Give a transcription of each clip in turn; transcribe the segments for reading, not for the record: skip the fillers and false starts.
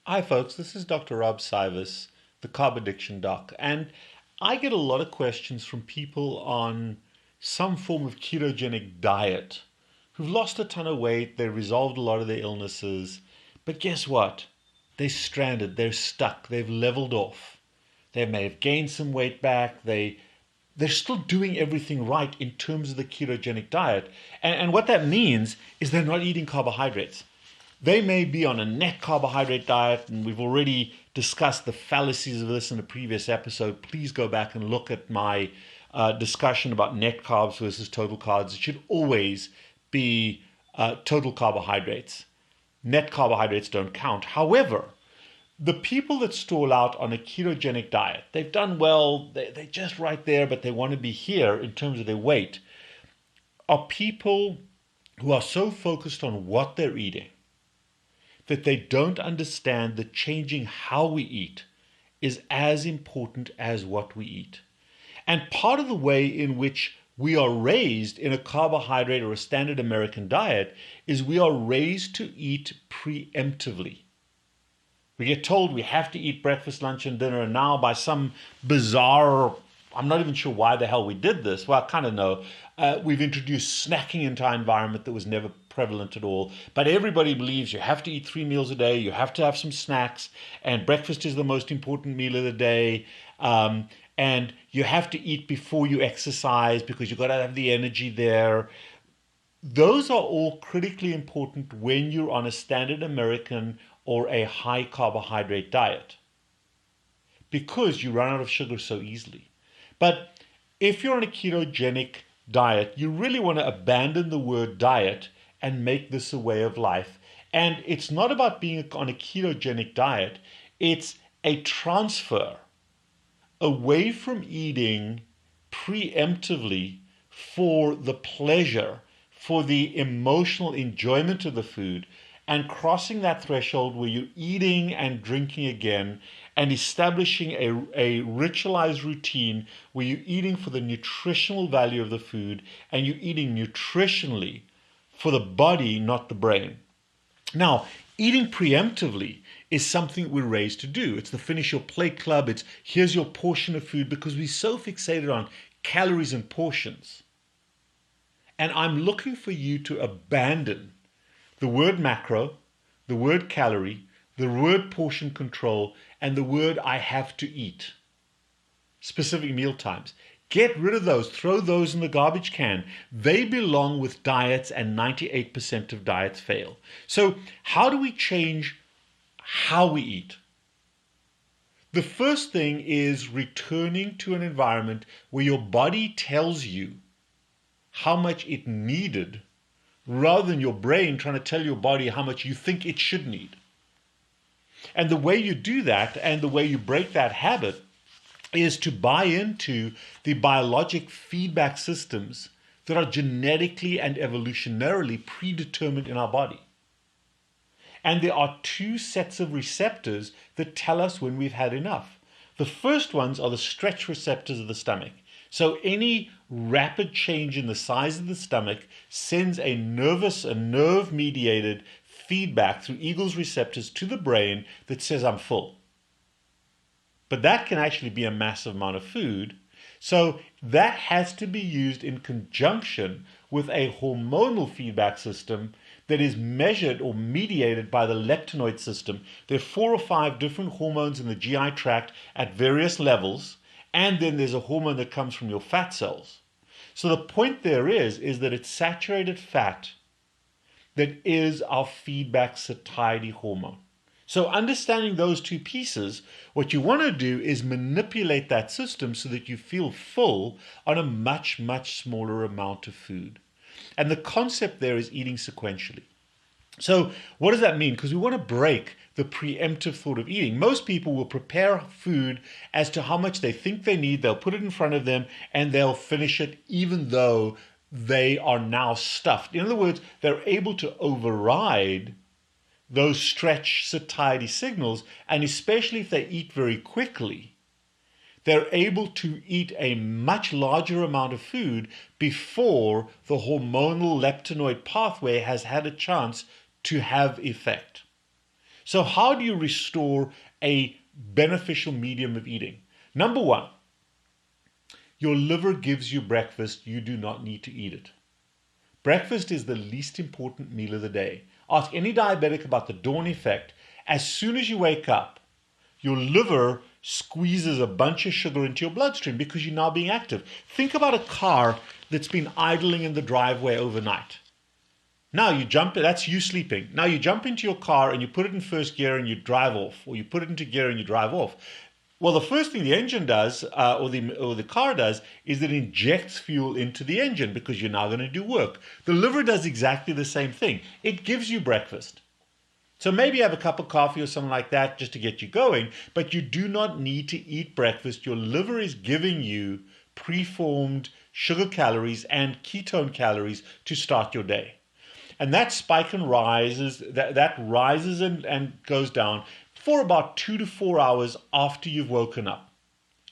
Hi folks, this is Dr. Rob Cywes, the Carb Addiction Doc, and I get a lot of questions from people on some form of ketogenic diet who've lost a ton of weight, they resolved a lot of their illnesses, but guess what? They're stranded, they're stuck, they've leveled off. They may have gained some weight back, they're still doing everything right in terms of the ketogenic diet. And what that means is they're not eating carbohydrates. They may be on a net carbohydrate diet, and we've already discussed the fallacies of this in a previous episode. Please go back and look at my discussion about net carbs versus total carbs. It should always be total carbohydrates. Net carbohydrates don't count. However, the people that stall out on a ketogenic diet, they've done well, they're just right there, but they want to be here in terms of their weight, are people who are so focused on what they're eating that they don't understand that changing how we eat is as important as what we eat. And part of the way in which we are raised in a carbohydrate or a standard American diet is we are raised to eat preemptively. We get told we have to eat breakfast, lunch, and dinner, and now by some bizarre, I'm not even sure why the hell we did this. Well, I kind of know. We've introduced snacking into our environment that was never prevalent at all. But everybody believes you have to eat 3 meals a day, you have to have some snacks, and breakfast is the most important meal of the day. And you have to eat before you exercise because you've got to have the energy there. Those are all critically important when you're on a standard American or a high carbohydrate diet because you run out of sugar so easily. But if you're on a ketogenic diet, you really want to abandon the word diet and make this a way of life. And it's not about being on a ketogenic diet, it's a transfer away from eating preemptively for the pleasure, for the emotional enjoyment of the food, and crossing that threshold where you're eating and drinking again and establishing a ritualized routine where you're eating for the nutritional value of the food and you're eating nutritionally for the body, not the brain. Now, eating preemptively is something we're raised to do. It's the finish your plate club. It's here's your portion of food because we're so fixated on calories and portions. And I'm looking for you to abandon the word macro, the word calorie, the word portion control, and the word I have to eat. Specific meal times. Get rid of those. Throw those in the garbage can. They belong with diets, and 98% of diets fail. So how do we change how we eat? The first thing is returning to an environment where your body tells you how much it needed rather than your brain trying to tell your body how much you think it should need. And the way you do that and the way you break that habit is to buy into the biologic feedback systems that are genetically and evolutionarily predetermined in our body. And there are two sets of receptors that tell us when we've had enough. The first ones are the stretch receptors of the stomach. So any rapid change in the size of the stomach sends a nerve-mediated feedback through Eagle's receptors to the brain that says, I'm full. But that can actually be a massive amount of food. So that has to be used in conjunction with a hormonal feedback system that is measured or mediated by the leptinoid system. There are 4 or 5 different hormones in the GI tract at various levels. And then there's a hormone that comes from your fat cells. So the point there is that it's saturated fat that is our feedback satiety hormone. So understanding those two pieces, what you want to do is manipulate that system so that you feel full on a much, much smaller amount of food. And the concept there is eating sequentially. So what does that mean? Because we want to break the preemptive thought of eating. Most people will prepare food as to how much they think they need. They'll put it in front of them and they'll finish it even though they are now stuffed. In other words, they're able to override those stretch satiety signals, and especially if they eat very quickly, they're able to eat a much larger amount of food before the hormonal leptinoid pathway has had a chance to have effect. So how do you restore a beneficial medium of eating? Number one, your liver gives you breakfast. You do not need to eat it. Breakfast is the least important meal of the day. Ask any diabetic about the dawn effect. As soon as you wake up, your liver squeezes a bunch of sugar into your bloodstream because you're now being active. Think about a car that's been idling in the driveway overnight. Now you jump, that's you sleeping. Now you jump into your car and you put it in first gear and you drive off, or you put it into gear and you drive off. Well, the first thing the engine does, or the car does, is it injects fuel into the engine because you're now going to do work. The liver does exactly the same thing. It gives you breakfast. So maybe you have a cup of coffee or something like that just to get you going, but you do not need to eat breakfast. Your liver is giving you preformed sugar calories and ketone calories to start your day. And that spike and rises, that rises and goes down for about 2 to 4 hours after you've woken up.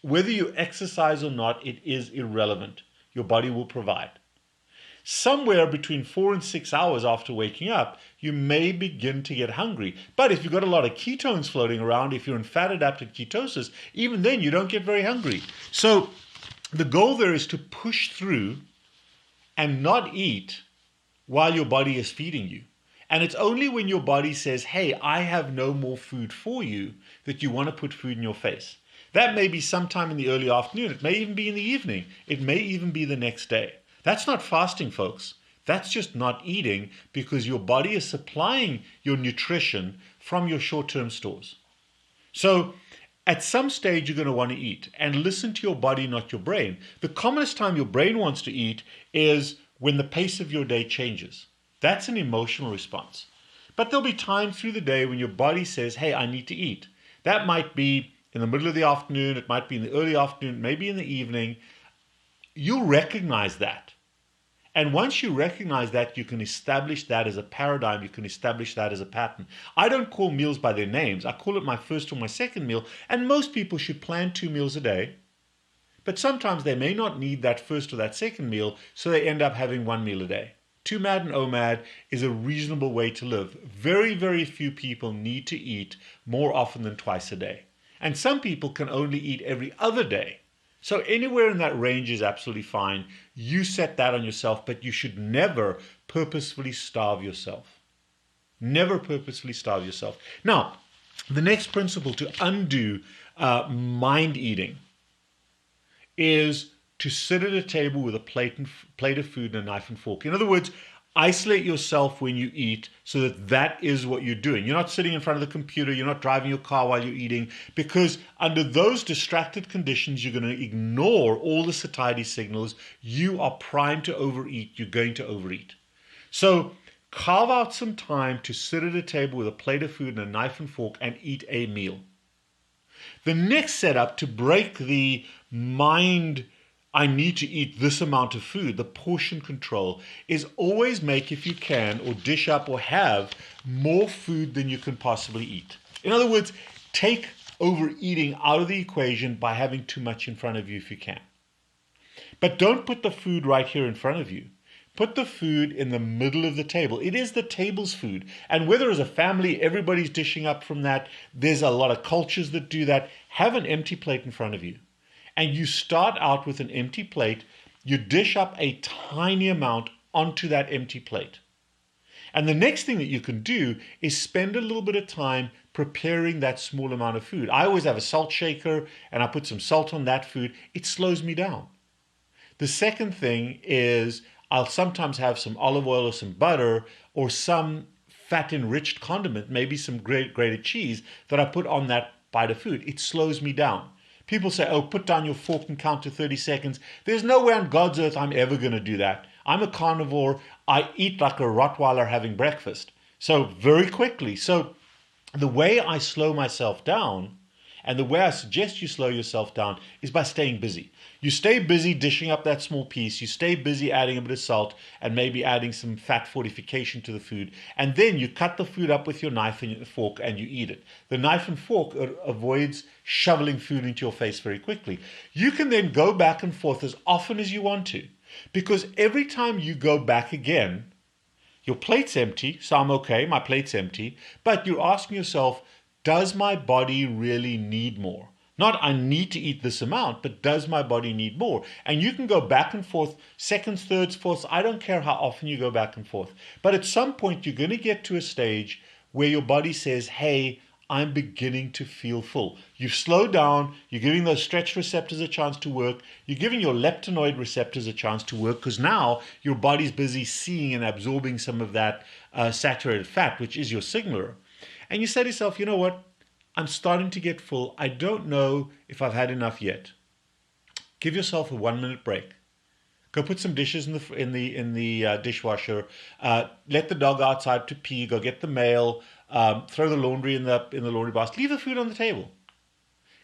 Whether you exercise or not, it is irrelevant. Your body will provide. Somewhere between 4 and 6 hours after waking up, you may begin to get hungry. But if you've got a lot of ketones floating around, if you're in fat-adapted ketosis, even then you don't get very hungry. So the goal there is to push through and not eat while your body is feeding you. And it's only when your body says, hey, I have no more food for you, that you want to put food in your face. That may be sometime in the early afternoon. It may even be in the evening. It may even be the next day. That's not fasting, folks. That's just not eating because your body is supplying your nutrition from your short-term stores. So at some stage, you're going to want to eat and listen to your body, not your brain. The commonest time your brain wants to eat is when the pace of your day changes. That's an emotional response. But there'll be times through the day when your body says, hey, I need to eat. That might be in the middle of the afternoon. It might be in the early afternoon, maybe in the evening. You'll recognize that. And once you recognize that, you can establish that as a paradigm. You can establish that as a pattern. I don't call meals by their names. I call it my first or my second meal. And most people should plan 2 meals a day. But sometimes they may not need that first or that second meal, so they end up having 1 meal a day. 2MAD and OMAD is a reasonable way to live. Very, very few people need to eat more often than twice a day. And some people can only eat every other day. So anywhere in that range is absolutely fine. You set that on yourself, but you should never purposefully starve yourself. Never purposefully starve yourself. Now, the next principle to undo mind eating is to sit at a table with a plate of food and a knife and fork. In other words, isolate yourself when you eat so that that is what you're doing. You're not sitting in front of the computer. You're not driving your car while you're eating, because under those distracted conditions, you're going to ignore all the satiety signals. You are primed to overeat. You're going to overeat. So carve out some time to sit at a table with a plate of food and a knife and fork and eat a meal. The next setup to break the mind, I need to eat this amount of food, the portion control, is always make, if you can, or dish up or have more food than you can possibly eat. In other words, take overeating out of the equation by having too much in front of you if you can. But don't put the food right here in front of you. Put the food in the middle of the table. It is the table's food. And whether as a family, everybody's dishing up from that, there's a lot of cultures that do that. Have an empty plate in front of you. And you start out with an empty plate. You dish up a tiny amount onto that empty plate. And the next thing that you can do is spend a little bit of time preparing that small amount of food. I always have a salt shaker and I put some salt on that food. It slows me down. The second thing is I'll sometimes have some olive oil or some butter or some fat-enriched condiment, maybe some grated cheese that I put on that bite of food. It slows me down. People say, oh, put down your fork and count to 30 seconds. There's no way on God's earth I'm ever going to do that. I'm a carnivore. I eat like a Rottweiler having breakfast. So very quickly. So the way I slow myself down, and the way I suggest you slow yourself down, is by staying busy. You stay busy dishing up that small piece. You stay busy adding a bit of salt and maybe adding some fat fortification to the food. And then you cut the food up with your knife and fork and you eat it. The knife and fork avoids shoveling food into your face very quickly. You can then go back and forth as often as you want to, because every time you go back again, Your plate's empty, so I'm okay, my plate's empty, but you're asking yourself, does my body really need more? Not I need to eat this amount, but does my body need more? And you can go back and forth, seconds, thirds, fourths. I don't care how often you go back and forth. But at some point, you're going to get to a stage where your body says, hey, I'm beginning to feel full. You've slowed down. You're giving those stretch receptors a chance to work. You're giving your leptinoid receptors a chance to work because now your body's busy seeing and absorbing some of that saturated fat, which is your signaler. And you say to yourself, you know what? I'm starting to get full. I don't know if I've had enough yet. Give yourself a 1-minute break. Go put some dishes in the dishwasher. Let the dog outside to pee. Go get the mail. Throw the laundry in the laundry basket. Leave the food on the table.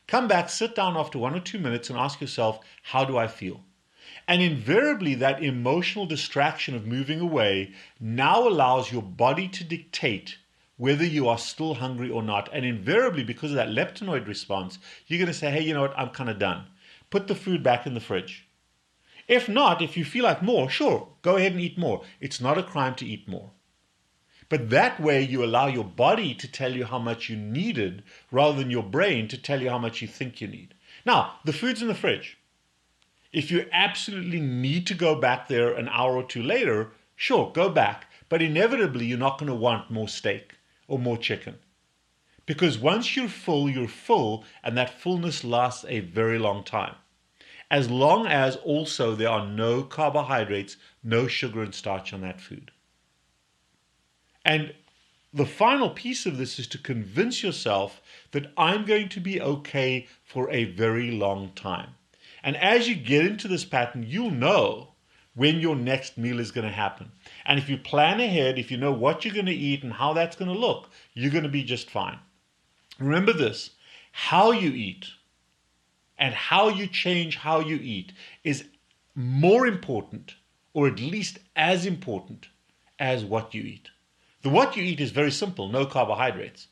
Come back, sit down after 1 or 2 minutes and ask yourself, how do I feel? And invariably, that emotional distraction of moving away now allows your body to dictate whether you are still hungry or not. And invariably, because of that leptinoid response, you're going to say, hey, you know what, I'm kind of done. Put the food back in the fridge. If not, if you feel like more, sure, go ahead and eat more. It's not a crime to eat more. But that way you allow your body to tell you how much you needed rather than your brain to tell you how much you think you need. Now, the food's in the fridge. If you absolutely need to go back there an hour or two later, sure, go back. But inevitably, you're not going to want more steak or more chicken. Because once you're full, and that fullness lasts a very long time. As long as also there are no carbohydrates, no sugar and starch on that food. And the final piece of this is to convince yourself that I'm going to be okay for a very long time. And as you get into this pattern, you'll know when your next meal is going to happen. And if you plan ahead, if you know what you're going to eat and how that's going to look, you're going to be just fine. Remember this, how you eat and how you change how you eat is more important, or at least as important, as what you eat. The what you eat is very simple, no carbohydrates.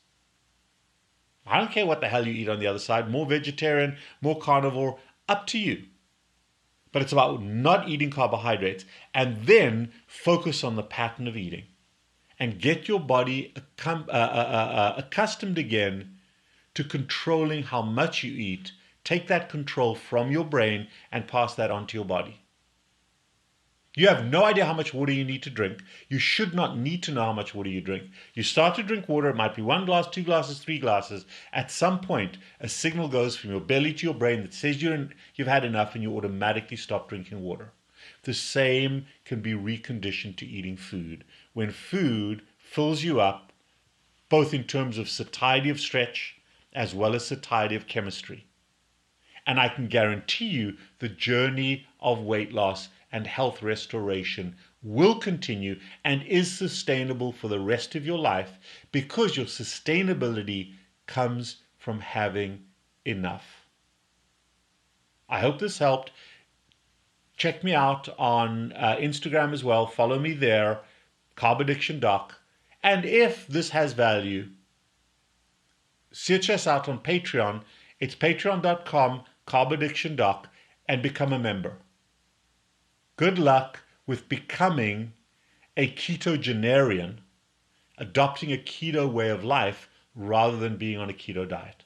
I don't care what the hell you eat on the other side, more vegetarian, more carnivore, up to you. But it's about not eating carbohydrates and then focus on the pattern of eating and get your body accustomed again to controlling how much you eat. Take that control from your brain and pass that on to your body. You have no idea how much water you need to drink. You should not need to know how much water you drink. You start to drink water, it might be 1 glass, 2 glasses, 3 glasses. At some point, a signal goes from your belly to your brain that says you've had enough and you automatically stop drinking water. The same can be reconditioned to eating food. When food fills you up, both in terms of satiety of stretch as well as satiety of chemistry. And I can guarantee you the journey of weight loss and health restoration will continue and is sustainable for the rest of your life because your sustainability comes from having enough. I hope this helped. Check me out on Instagram as well. Follow me there, CarbAddictionDoc. And if this has value, search us out on Patreon. It's patreon.com, CarbAddictionDoc, and become a member. Good luck with becoming a ketogenarian, adopting a keto way of life rather than being on a keto diet.